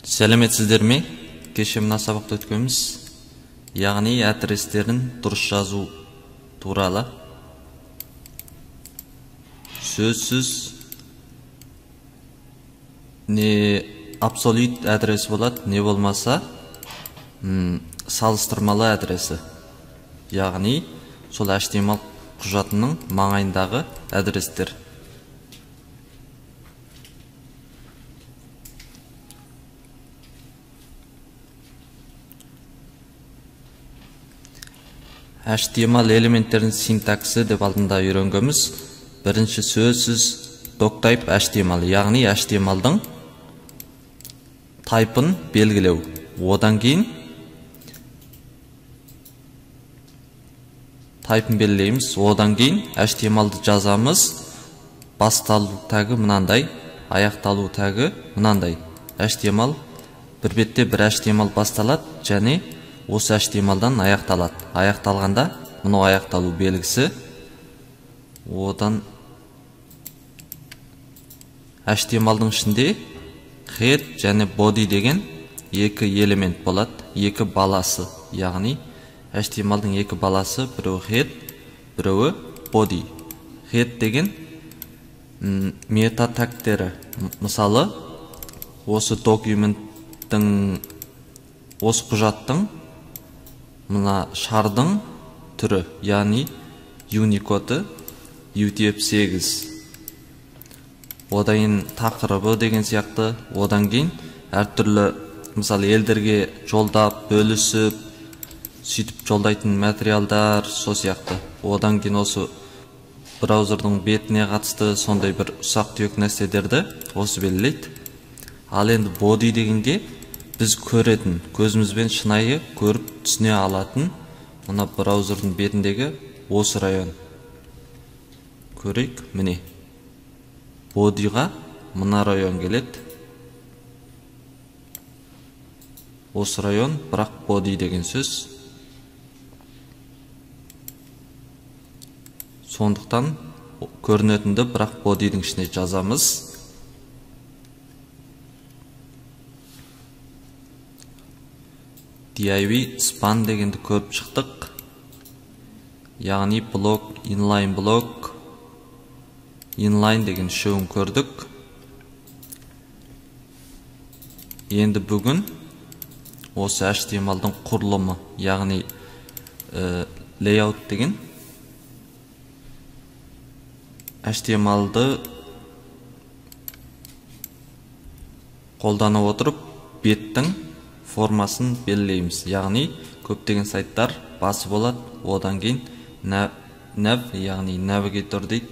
Сәлеметсіздер ме? Кеше мына сабақта өткенбіз, яғни адрестерін дұрыс жазу туралы. Сөзсіз не абсолют адрес болады, не болмаса салыстырмалы адресі. Яғни сол HTML құжатының маңайындағы адрестер. HTML элементтердің синтаксі деп алдында үйренгенбіз. Бірінші сөзсіз doctype HTML, яғни HTML-дың тайпын белгілеу. Одан кейін тайпын белгілейміз. Одан кейін HTML-ды жазамыз. Басталу тәгі мынандай, аяқталу тәгі мынандай. HTML бір бетте бір HTML басталады, және осы HTML-дан аяқталады. Аяқталғанда мұны аяқталу белгісі. Одан HTML-дың ішінде head және body деген екі элемент болады, екі баласы. Яғни HTML-дың екі баласы, біреуі head, біреуі body. Head деген мета тагтері. Мысалы, осы документтің, осы құжаттың мына шардың түрі, яғни Unicode UTF-8. Одан тақырыбы деген сияқты, одан кейін әртүрлі, мысалы, елдерге жолдап, бөлісіп, сөйтіп жолдайтын материалдар, со сияқты. Одан кейін осы браузердің бетіне қатысты сондай бір ұсақ-түйек нәрселерді осы белгілейді. Ал енді body дегенде біз көретін, көзімізбен шынайы көріп түсіне алатын мына браузердің бетіндегі осы район. Көрейік, міне. Bodyға мына район келеді. Осы район, бірақ body деген сөз. Сондықтан көрінетінді бірақ bodyдің ішіне жазамыз. div span дегенді көріп шықтық. Яғни блок, inline блок, inline деген үшеуін көрдік. Енді бүгін осы HTML-дың құрылымы, яғни layout деген HTML-ды қолданып отырып беттің формасын белгілейміз. Яғни көптеген сайттар басы болады, одан кейін nav, яғни навигатор дейді.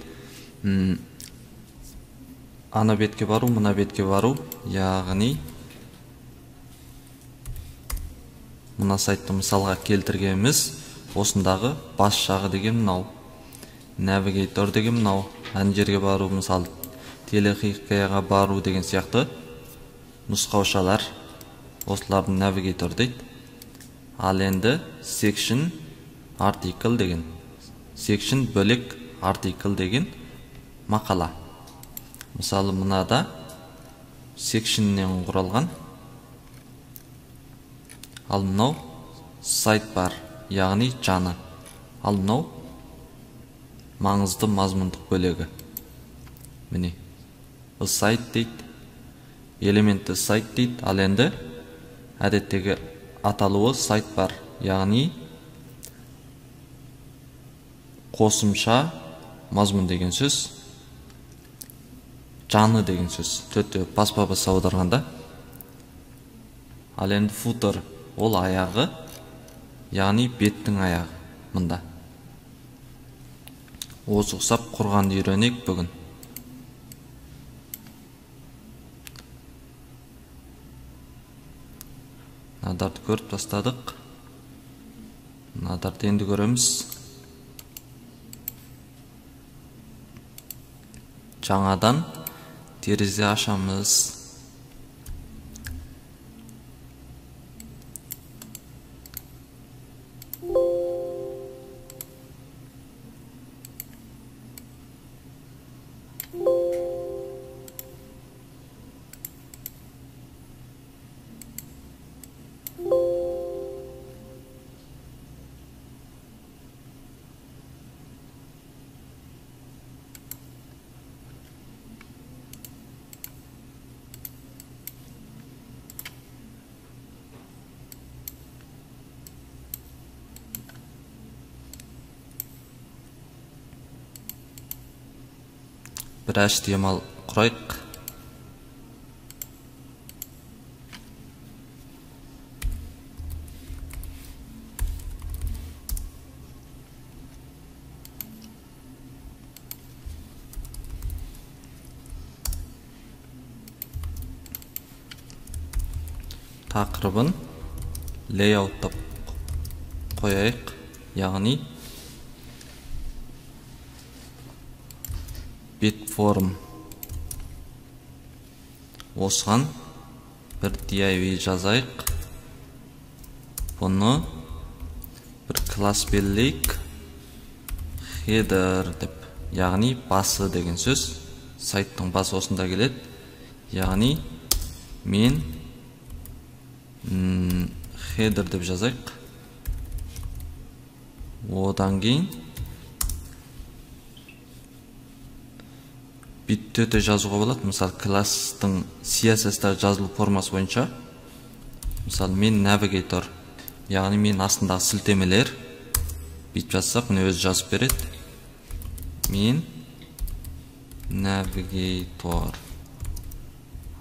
Ана бетке бару, мына бетке бару, яғни мына сайтты мысалға келтіргеніміз, осындағы бас жағы деген мынау, навигатор деген мынау, ана жерге бару, мысалы телехикаяға бару деген сияқты нұсқаушалар, осылардың навигатор дейді. Ал енді section article деген, section бөлек, article деген мақала. Мысалы мынада sectionнен құралған, ал мынау sidebar, яғни жаны. Ал мынау маңызды мазмұндық бөлігі. Міне, site дейді, элементі site дейді. Ал енді әдеттегі аталуы sidebar, яғни қосымша мазмұн деген сөз, жаны деген сөз, төтті баспа-баса аударғанда. Ал енді footer, ол аяғы, яғни беттің аяғы мында. Осы ұқсап құрғанды үйренейік бүгін. Надарды көріп бастадық. Надарды енді көреміз. Жаңадан терезе ашамыз. bir HTML құрайық. Тақырыбын layout-тап қойайық, яғни Bitform. Осыған бір div жазайық. Бұны бір класс белгілейік. Header деп, яғни басы деген сөз. Сайттың басы осында келеді. Яғни мен header деп жазайық. Одан кейін bitті өте жазуға болады. Мысалы, класстың CSS-та жазылу формасы бойынша. Мысалы, мен navigator, яғни мен астындағы сілтемелер бит жазсақ, мұны өзі жазып береді. Мен navigator.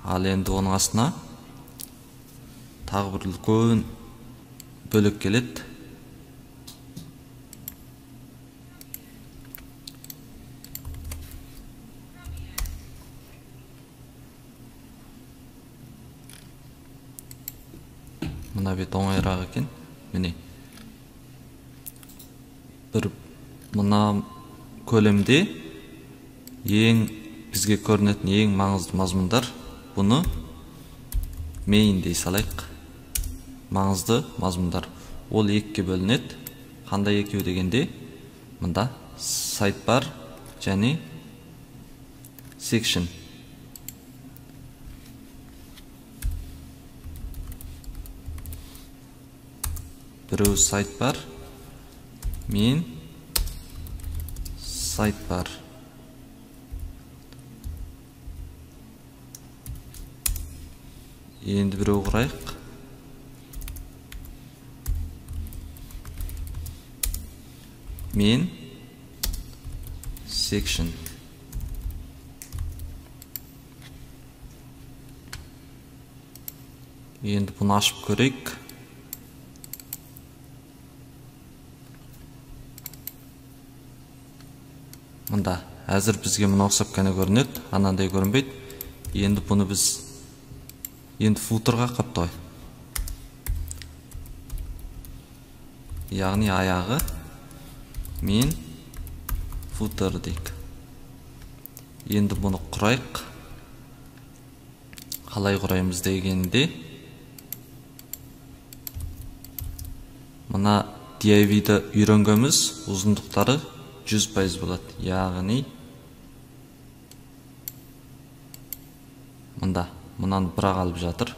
Ал енді оның астына тағы бір үлкен бөлік келеді. Мына бет оңайырақ екен. Міне. Бір мына көлемде бізге көрінетін ең маңызды мазмұндар. Бұны main дей салайық. Маңызды мазмұндар. Ол екіге бөлінеді. Қандай екеу дегенде, мында sidebar және section. Біреу sidebar, мен sidebar. Енді біреу құрайық. Мен section. Енді бұны ашып көрейік. Мұнда әзір бізге мұна ұқсап кәне көрінеді, анандай көрінбейді. Енді бұны біз футерға қапты ғой. Яғни аяғы мен футер дейік. Енді бұны құрайық. Қалай құраймыз дегенде, мұна div-ді үйренгеніміз ұзындықтары 100% болады. Яғни мұнан бірақ алып жатыр.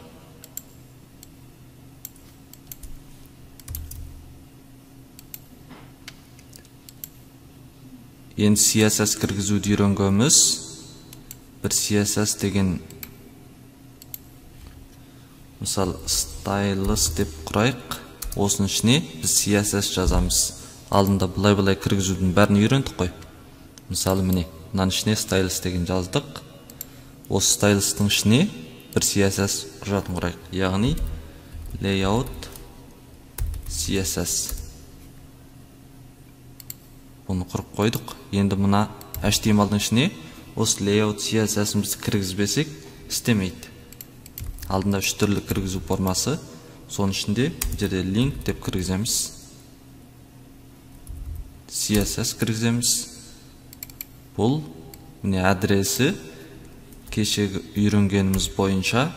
Енді CSS кіргізуді үйренгеніміз, бір CSS деген мысалы stylus деп құрайық. Осының ішіне біз CSS жазамыз. Алдында бұлай кіргізудің бәрін үйрендік қой. Мысалы, міне, мынаның ішіне stylus деген жаздық. Осы stylus-тың ішіне бір CSS құжатын құрайық. Яғни layout CSS. Бұны құрып қойдық. Енді мұна HTML-дың ішіне осы layout CSS-імізді кіргізбесек, істемейді. Алдында 3 түрлі кіргізу формасы. Соның ішінде жерде link деп кіргіземіз. CSS кіргіземіз. Бұл міне адресі кешегі үйренгеніміз бойынша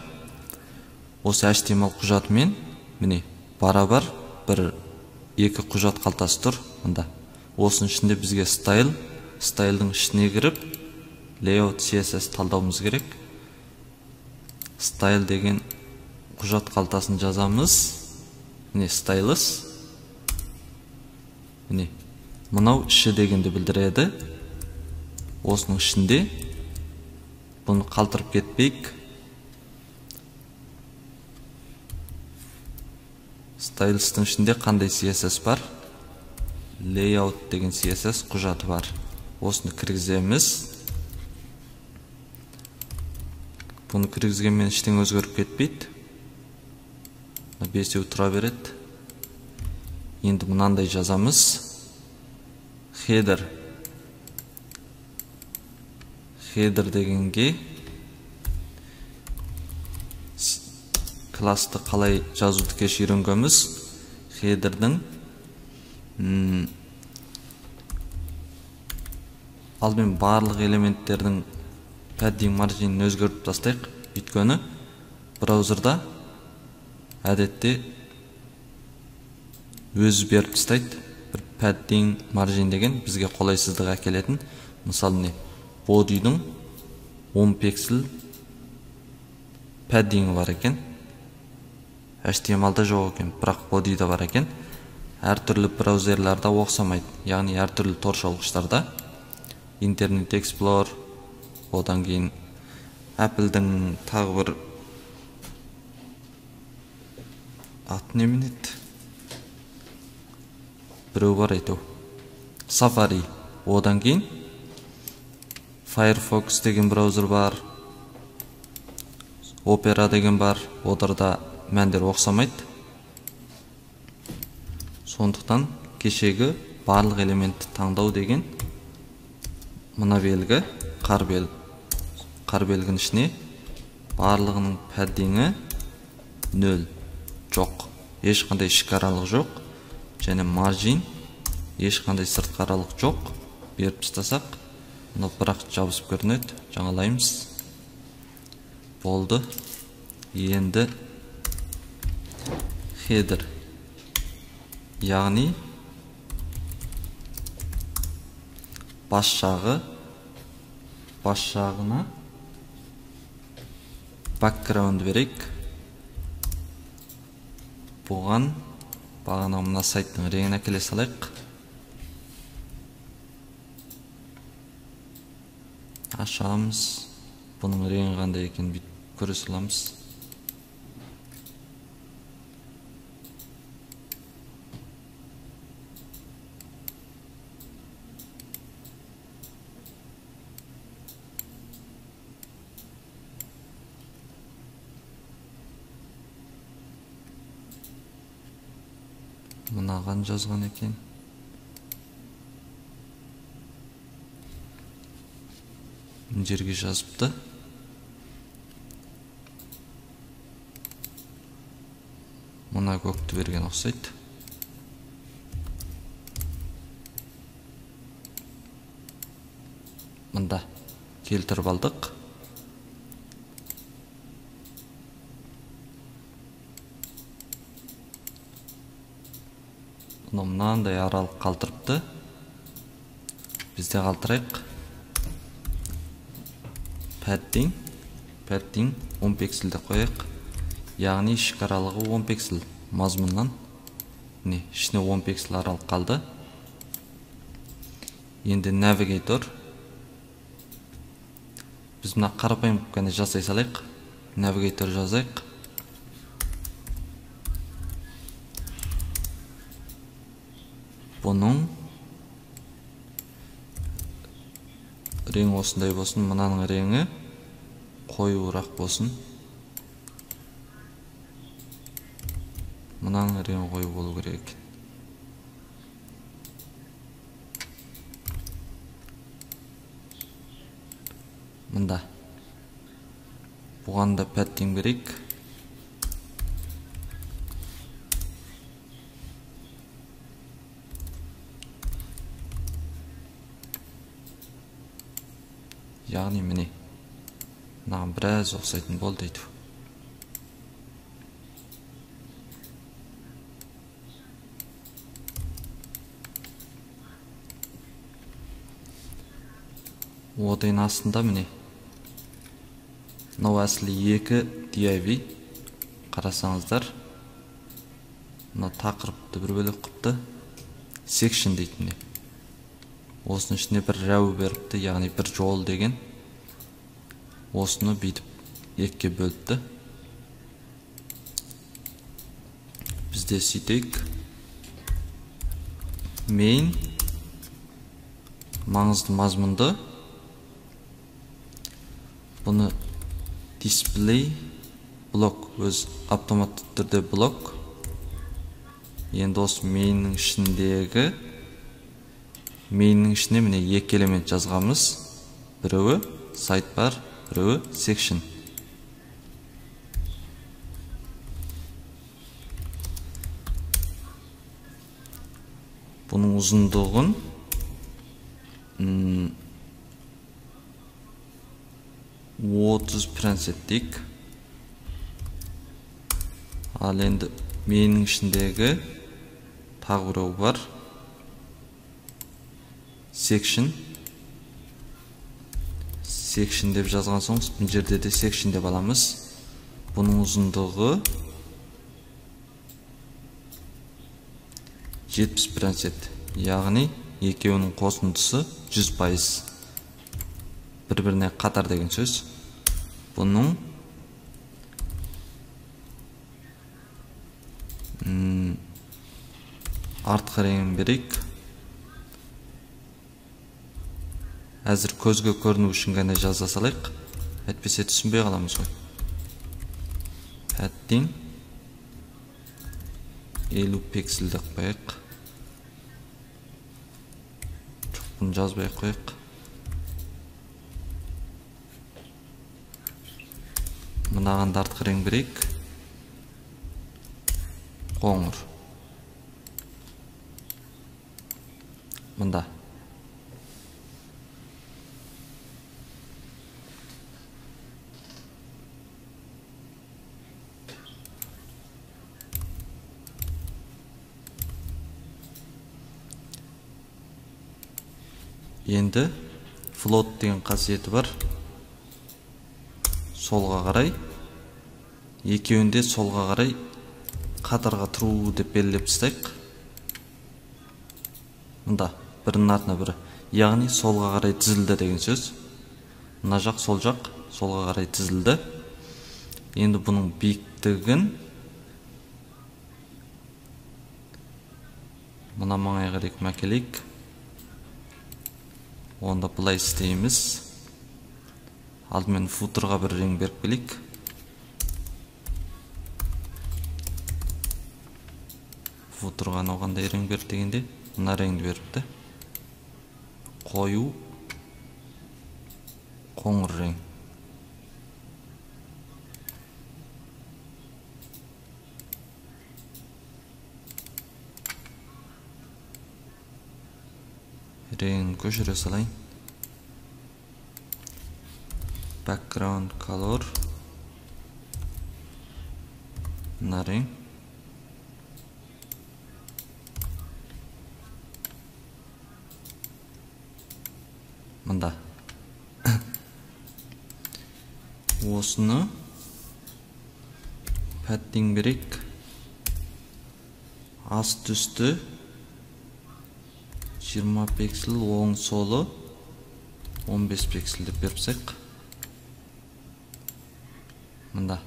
осы HTML құжатымен міне барабар екі құжат қалтасы тұр. Мұнда осының ішінде бізге стайлдың ішіне кіріп layout CSS талдауымыз керек. Style деген құжат қалтасын жазамыз. Міне stylus. Міне мынау іші дегенді білдіреді. Осының ішінде бұны қалтырып кетпейік. Stylus-тың ішінде қандай CSS бар? Layout деген CSS құжаты бар. Осыны кіргіземіз. Bunu кіргізгенмен іштен өзгеріп кетпейді. 5 тұра береді. Енді мынандай жазамыз. Header дегенге класты қалай жазуды кеш үйренгенбіз. Header'дің алдымен барлық элементтердің padding marginін өзгертіп тастайық. Өйткені браузерда әдетте өзі беріп тастайды. Бір padding margin деген бізге қолайсыздық әкелетін. Мысалы, body'дің 10 пиксель padding бар екен. HTML-да жоқ екен, бірақ body'да бар екен. Әртүрлі браузерларда оқсамайды. Яғни әртүрлі торшалғыштарда Internet Explorer, одан кейін Apple'дің тағы бір аты немен еді? Біреу бар айту. Safari, одан кейін Firefox деген браузер бар. Opera деген бар. Оларда мәндер оқсамайды. Сондықтан кешегі барлық элементті таңдау деген мына белгі, қар белгінің ішіне барлығының paddingі 0 жоқ. Ешқандай ішкі аралық жоқ. Және margin ешқандай сыртқы аралық жоқ. Беріп тастасақ, мұны бірақ жабысып көрінеді. Жаңалаймыз. Болды. Енді header. Яғни бас жағына background берейік. Бұған бағана мына сайттың реңін әкеле салайық. Ашамыз. Бұның реңі қандай екен көре саламыз. Мынаған жазған екен. Жерге жазыпты. Мына көкті берген ұқсайды. Мында келтіріп алдық. Мынандай аралық қалтырыпты. Бізде қалтырайық. Padding 10 пиксельді қойық. Яғни ішкі аралығы 10 пиксель. Мазмұннан ішіне 10 пиксель аралық қалды. Енді Navigator. Біз мына қарапайым қана жасай салайық. Navigator жазайық. Бұның реңі осындай болсын, мынаның реңі қоюырақ болсын. Мынаның реңі қою болу керек. Мында. Бұған да padding берейік. Яғни міне мынаған біраз ұқсайтын болды дейді. Одайын астында міне мынау әсілі 2 div. Қарасаңыздар, мына тақырыпты бір бөлек қыпты. Section дейтін. Осының ішіне бір рәу беріпті, яғни бір жол деген. Осыны бүйтіп екіге бөліпті. Бізде сөйтейік. Main маңызды мазмұнды. Бұны display блок өз автоматты түрде блок. Енді осы mainнің ішіне міне екі элемент жазғамыз. Біреуі sidebar, біреуі section. Бұның ұзындығын 30 прансеттік. Ал енді менің ішіндегі тағы біреу бар. Section деп жазған соң, бұл жерде де section деп аламыз. Бұның ұзындығы 70%. Яғни екеуінің қосындысы 100%. Бір-біріне қатар деген сөз. Бұның артқы реңін берейік. Әзір көзге көріну үшін ғана жаза салайық. Әйтпесе түсінбей қаламыз ғой. Padding 50 пикселді қойық. Бұны жазбай қойық. Мынаған артқы рең берейік. Қоңыр. Мында. Енді float деген қасиеті бар. Солға қарай. Екеуінде солға қарай қатарға тұру деп белгілеп тастайық. Мында бірінің артына бірі. Яғни солға қарай тізілді деген сөз. Мына жақ, сол жақ, солға қарай тізілді. Енді бұның биіктігін мына маңайға қарай мәкелейік. Онда бұлай істейміз. Алдымен футерға бір рең беріп келейік. Футерға оғандай рең беріп дегенде, мына реңді беріпті. Қою, қоңыр рең. Реңін көшіре салайын. Background color. Мына рең. Мында. Осыны padding берейік. Асты үсті 20 пиксель, оң солы 15 пиксель деп беріпсек. Мында.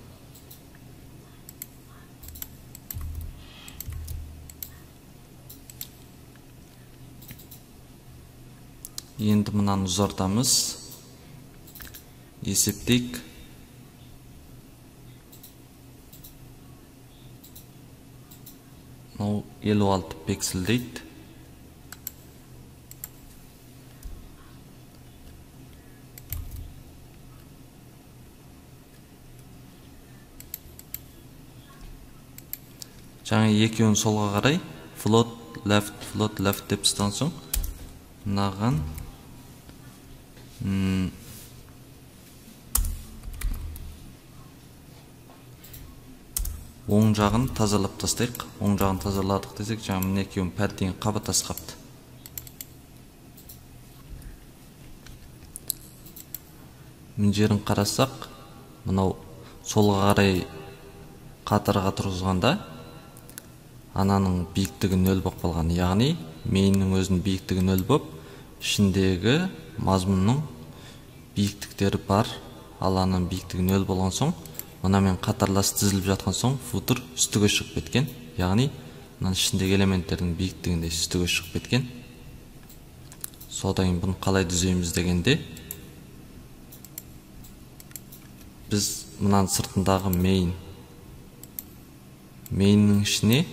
Енді мынаны ұзартамыз. Есептейік. Мынау 56 пиксель дейді. Жаңа екеуін солға қарай float left деп тұстан соң мынаған оң жағын тазалап тастайық. Оң жағын тазаладық десек, жаңа мына екеуін padding қабаттас қапты. Мына жерін қарасақ, мынау солға қарай қатарға тұрғызғанда ананың биіктігі 0 болып қалған. Яғни mainнің өзінің биіктігі 0 болып, ішіндегі мазмұнның биіктіктері бар. Ал ананың биіктігі 0 болған соң, мынамен қатарлас тізіліп жатқан соң, футер үстіге шығып кеткен. Яғни мынаның ішіндегі элементтердің биіктігінде үстіге шығып кеткен. Содан бұны қалай түзейміз дегенде, біз мынаның сыртындағы main. Mainнің ішіне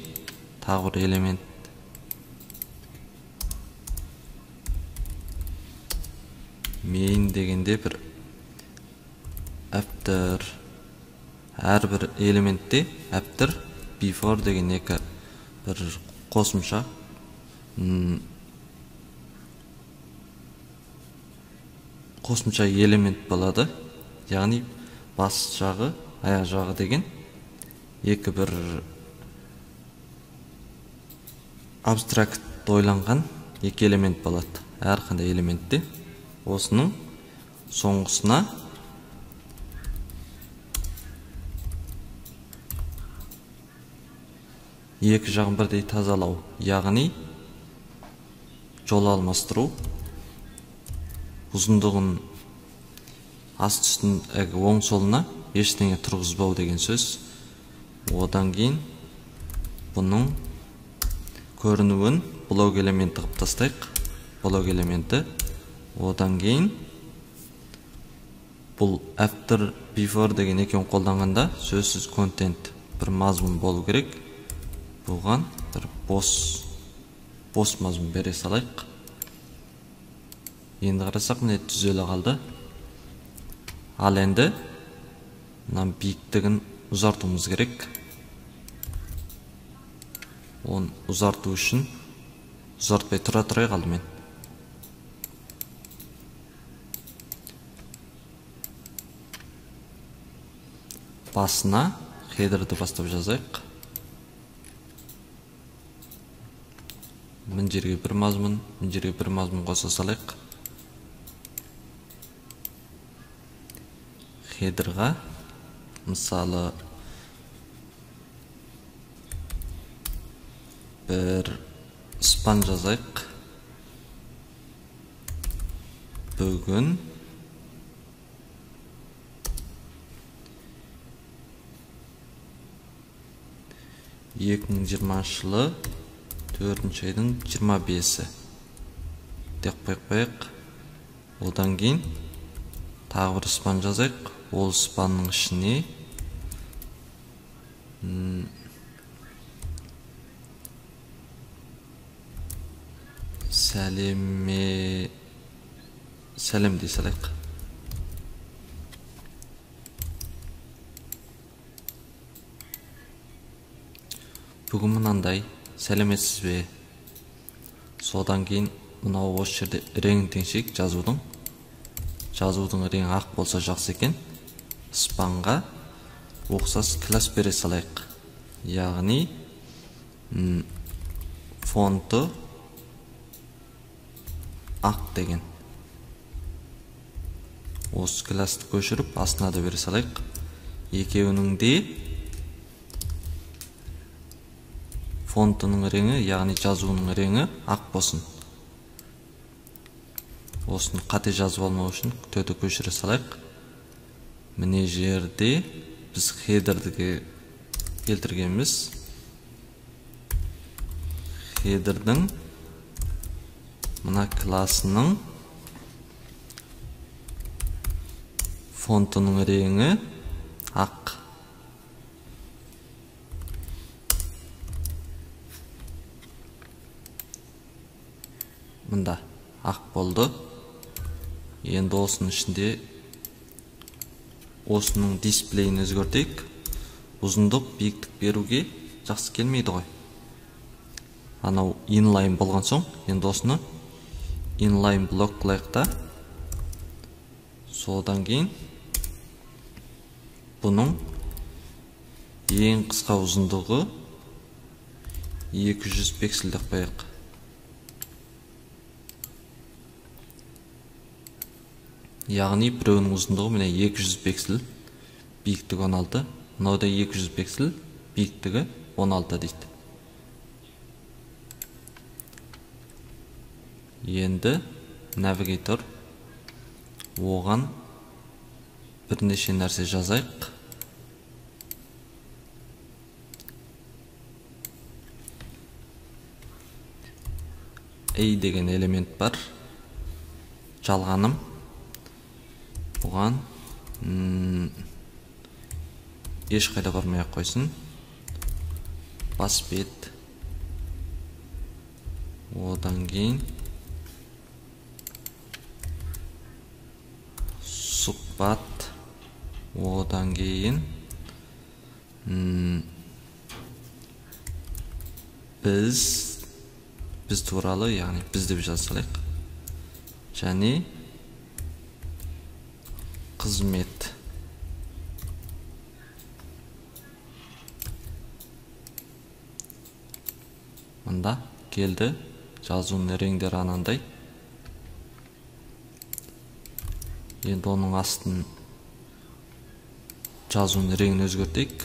тағы бір элемент. Main дегенде бір after әрбір элементте after before деген екі бір қосымша элемент болады. Яғни бас жағы, аяқ жағы деген екі бір абстракт ойланған екі элемент болады. Әрқандай элементте осының соңғысына екі жағын бірдей тазалау, яғни жол алмастыру, ұзындығын аст үстін оң солына ештеңе тұрғызбау деген сөз. Одан кейін бұның көрінуін блок элементі қып тастайық. Блок элементі. Одан кейін бұл after before деген екеуін қолданғанда сөзсіз контент бір мазмұн болу керек. Бұған бір бос мазмұн бере салайық. Енді қарасақ, міне түзеле қалды. Ал енді мына биіктігін ұзартуымыз керек. Оны ұзарту үшін ұзартпай тұра қалды мен. Басына хедерді бастап жазайық. Мына жерге бір мазмұн, мына жерге бір мазмұн қоса салайық. Хедерға мысалы бір спан жазайық. Бүгін 2020 жылы 4-ші айдың 25-і деп қойып. Одан кейін тағы бір спан жазайық. Ол спанның ішіне сәлем дей салайық. Бүгін мынандай, сәлеметсіз бе? Содан кейін мынау осы жерде реңін теңшейік жазудың. Жазудың реңі ақ болса жақсы екен. Спанға ұқсас класс бере салайық. Яғни фонты ақ деген. Осы классты көшіріп астына да бере салайық. Екеуінің де фонтының реңі, яғни жазуының реңі ақ болсын. Осыны қате жазып алмау үшін төті көшіре салайық. Міне жерде біз хедерді келтіргенбіз. Хедердің мына классының фонтының реңі ақ. Мында ақ болды. Енді осының ішінде осының дисплейін өзгертейік. Ұзындық, биіктік беруге жақсы келмейді ғой. Анау inline болған соң, енді осыны inline блок қылайық та. Содан кейін бұның ең қысқа ұзындығы 200 пиксель деп қояйық. Яғни біреуінің ұзындығы міне 200 пиксель, биіктігі 16, мынау да 200 пиксель, биіктігі 16 дейді. Енді навигатор оған бірнеше нәрсе жазайық. A деген элемент бар. Жалғаным. Бұған еш қайда бармай ақ қойсын. Бас бет. Одан кейін сұхбат. Одан кейін біз туралы, яғни біз деп жазсақ. Және қызмет. Мында келді. Жазуының реңдері анандай. Енді оның астын жазуының реңін өзгертейік.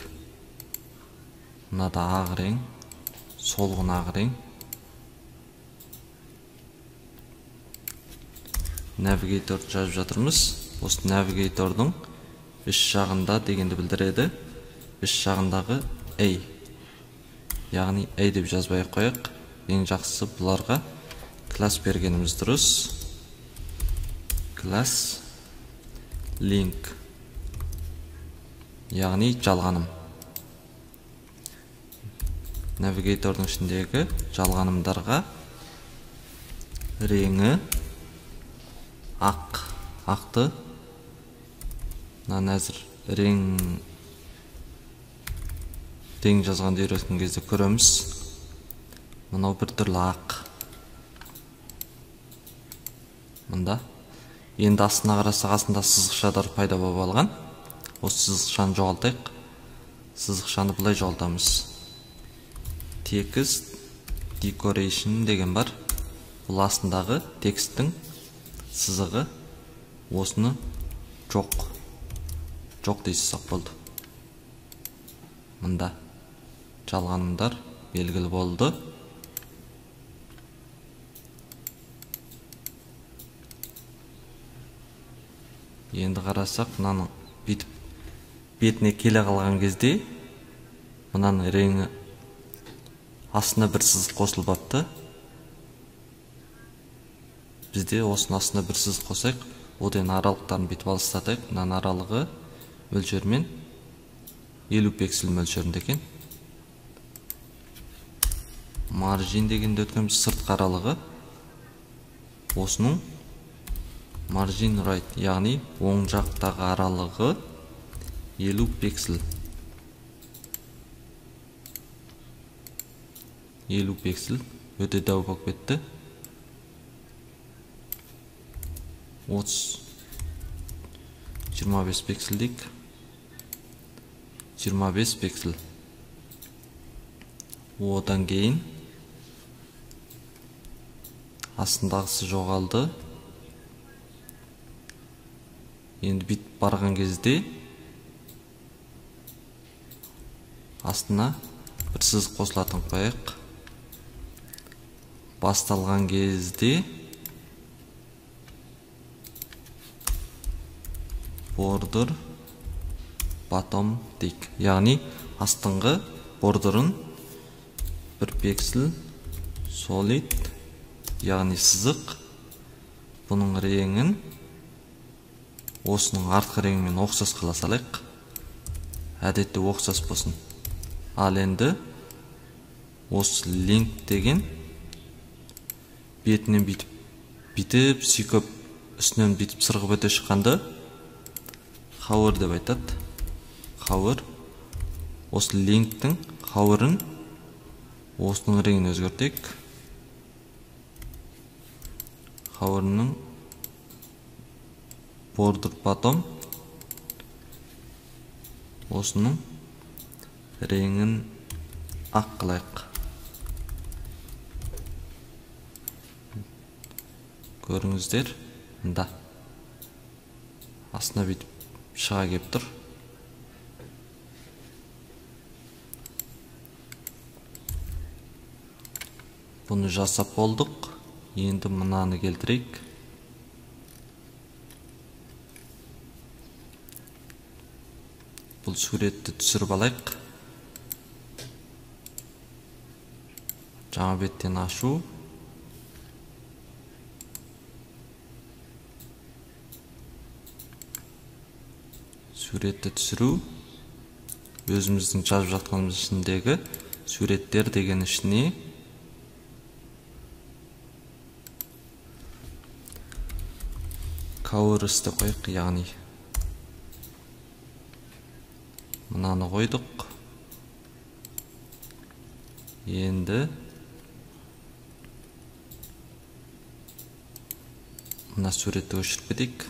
Мынада ақ рең, солғын ақ рең. Навигатор жазып жатырмыз. Осы навигатордың үш жағында дегенді білдіреді. Үш жағындағы A. Яғни A деп жазбай қояйық. Ең жақсысы бұларға класс бергеніміз дұрыс. Класс link. Яғни жалғаным. Навигатордың ішіндегі жалғанымдарға реңі ақты. Мына әзір рең жазғанды үйреткен кезде көреміз. Мынау бір түрлі ақ. Мында. Енді астына қарасақ, астында сызықшадар пайда болып алған. Осы сызықшаны жоғалтайық. Сызықшаны бұлай жоғалтамыз. Text decoration деген бар. Бұл астындағы тексттің сызығы. Осыны жоқ дейсіз болды. Мында жалғанымдар белгілі болды. Енді қарасақ, мынаның бетіне келе қалған кезде мынаның реңі астына бір сызық қосылып апты. Бізде осының астына бір сызық қосайық. Одан аралықтарын бетіп алыстатайық. Мынаның аралығы мөлшермен 50 пиксель мөлшерінде екен. Маржин дегенде өткеніміз сыртқы аралығы. Осының margin right, яғни оң жақтағы аралығы 50 пиксель. 50 пиксель өте дәу болып кетті. 25 пикселдік. 25 пиксель. Одан кейін астындағысы жоғалды. Енді бит барған кезде астына бір сызық қосылатын қояйық. Басталған кезде border bottom дейік. Яғни астыңғы бордырын бір пиксель solid, яғни сызық. Бұның реңін осының артқы реңімен оқсас қыла салайық. Әдетте оқсас болсын. Ал енді осы link деген бетінен бітіп, сүйкіп, үстінен бітіп сырғып өте шыққанды hover деп айтады. Hover. Осы линктің hover'ын осының реңін өзгертейік. Hover'ның border bottom осының реңін ақ қылайық. Көріңіздер, мында астына бітіп шыға кеп тұр. Бұны жасап болдық. Енді мынаны келтірейік. Бұл суретті түсіріп алайық. Жаңа беттен ашу. Суретті түсіру. өзіміздің жазып жатқанымыз ішіндегі суреттер деген ішіне Covers деп қойық, яғни мынаны қойдық. Енді мына суретті өшіріп кетейік.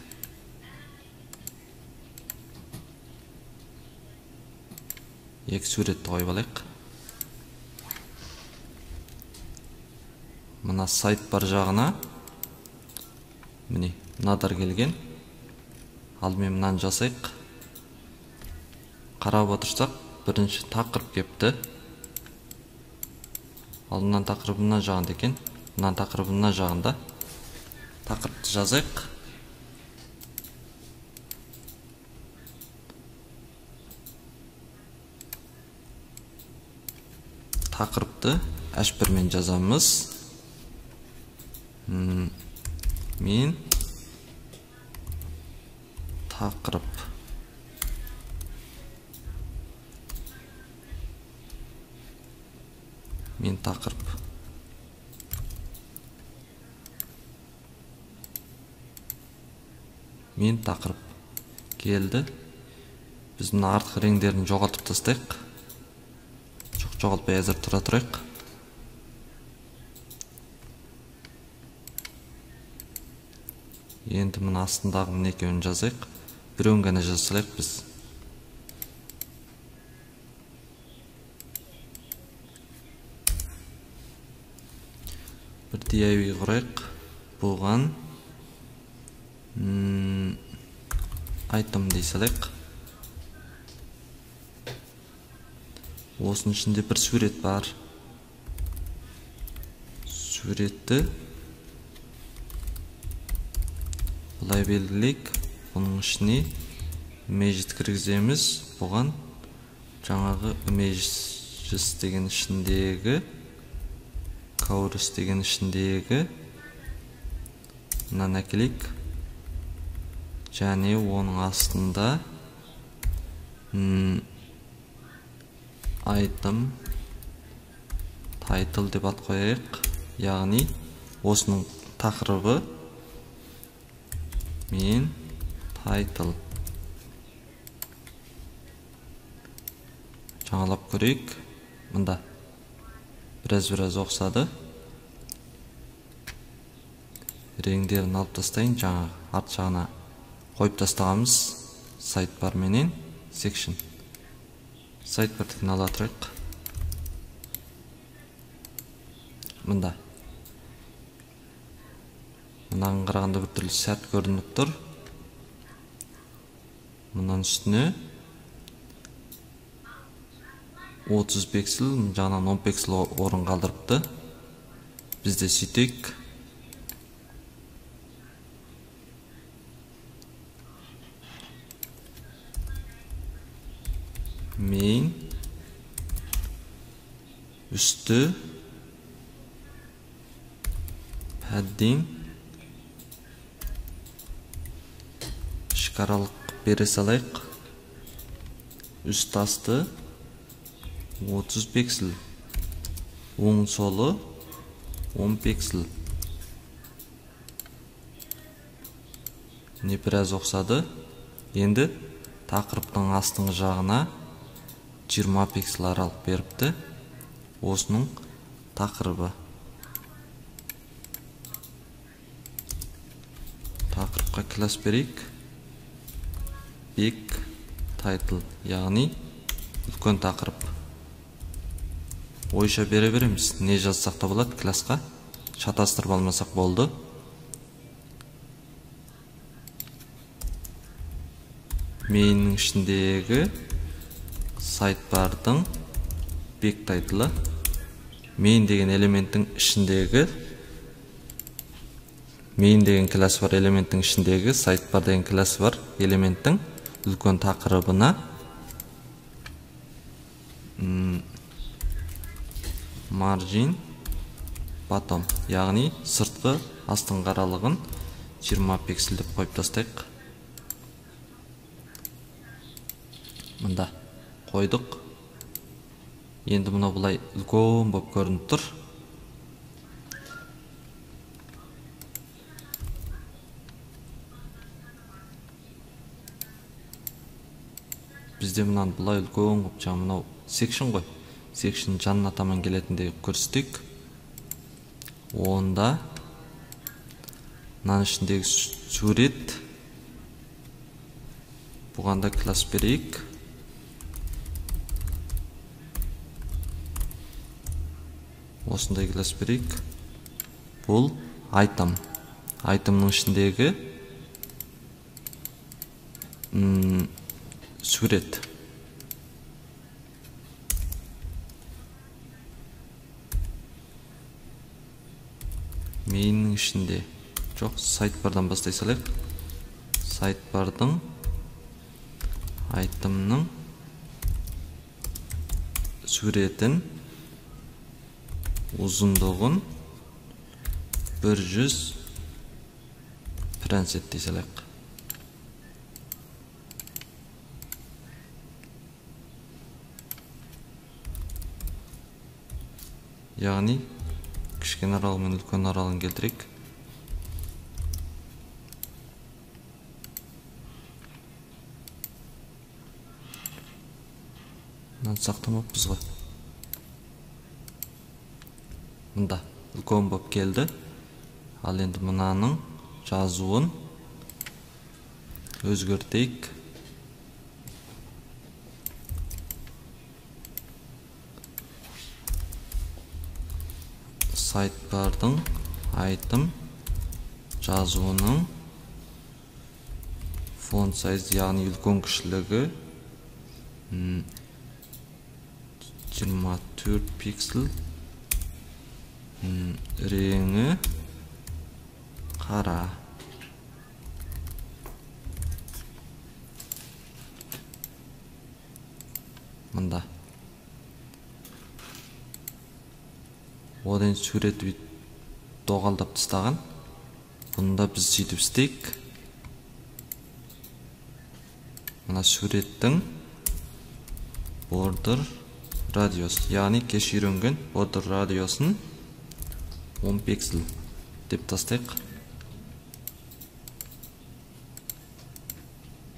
Екі суретті қойып алайық. Мына сайт бар жағына міне мынадар келген. Алдымен мынаны жасайық. Қарап отырсақ, бірінші тақырып кепті. Алдынан тақырыбына жағында екен. Мынан тақырыбына жағында. Тақырыпты жазайық. Тақырыпты H1-мен жазамыз. Мен тақырып. Мен тақырып. Мен тақырып. Келді. Біз мына артқы реңдерін жоғалтып тастайық. Жоғалтпай әзір тұра тұрайық. Енді мына астындағы мына екеуін жазайық. Біреуін ғана жазсалайық біз. Бір DIY құрайық. Бұған айтым дей салайық. Осының ішінде бір сурет бар. Суретті бұлай белгілейік. Бұның ішіне image кіргіземіз. Бұған жаңағы images деген ішіндегі Covers деген ішіндегі мынаны әкелейік. Және оның астында айтым title деп ат қояйық. Яғни осының тақырыбы мен title. Жаңалап көрейік. Мында біраз оқсады. Реңдерін алып тастайын. Жаңа арт жағына қойып тастағамыз. Сайт бар менен section. Сайт бардікін ала тұрайық. Мында. Мұнан қарағанда бір түрлі сәт көрініп тұр. Мұнан үстіне 30 пиксел, жаңан 10 пиксел орын қалдырыпты. Бізде сөйтейік. Мен үсті padding шекаралық бере салайық. Үст асты 30 пиксел, оң солы 10 пиксел. Не біраз оқсады. Енді тақырыптың астыңғы жағына 20 пиксел аралық беріпті. Осының тақырыбы. Тақырыпқа класс берейік. Big title, яғни үлкен тақырып. Ойша бере береміз. Не жазсақ та болады классқа. Шатастырып алмасақ болды. Менің ішіндегі сайтбардың big title. Мен деген элементтің ішіндегі Мен деген класс бар элементтің ішіндегі сайтбар деген класс бар элементтің үлкен тақырыбына margin bottom, яғни сыртқы астыңғы аралығын 20 пиксел деп қойып тастайық. Мында қойдық. Енді мұна бұлай үлкен болып көрініп тұр. Бізде мұнан бұлай үлкен қып жаңа мұнау секшн ғой. Секшн жанына таман келетіндей көрсетейік. Онда мынаның ішіндегі сурет. Бұған да класс берейік. Осындай класс берейік. Бұл айтым. Айтымның ішіндегі сурет. Менің ішінде жоқ, сайт-бардан бастай салайық. Сайт-бардың айтымның суретін ұзындығын 100 прәнсет дей салайық. Яғни кішкене аралы мен үлкен аралын келтірейік. Мынаны сақтамаппыз ғой. Мында үлкен болып келді. Ал енді мынаның жазуын өзгертейік. Сайт-бардың айтым жазуының фон сайз, яғни үлкен кішілігі 24 пиксель, реңі қара. Мында одан суреті доғалдап тастаған. Бұнда біз сөйтіп істейік. Мына суреттің border радиус, яғни кеш үйренген border радиусын 10 пиксель деп тастайық.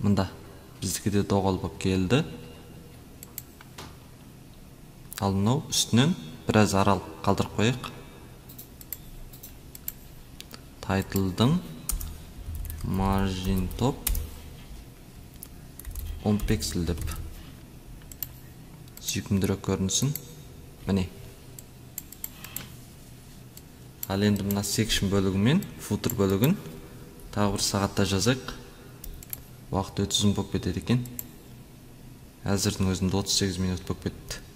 Мында біздікі де доғал болып келді. Ал мынау үстінен біраз арал қалдырып қойық. Тайтылдың margin top 10 пиксель деп сүйкімдірек көрінсін. Міне. Ал енді мына section бөлігі мен footer бөлігін тағы бір сағатта жазайық. Уақыт өте ұзын болып кетеді екен. Әзірдің өзінде 38 минут болып кетті.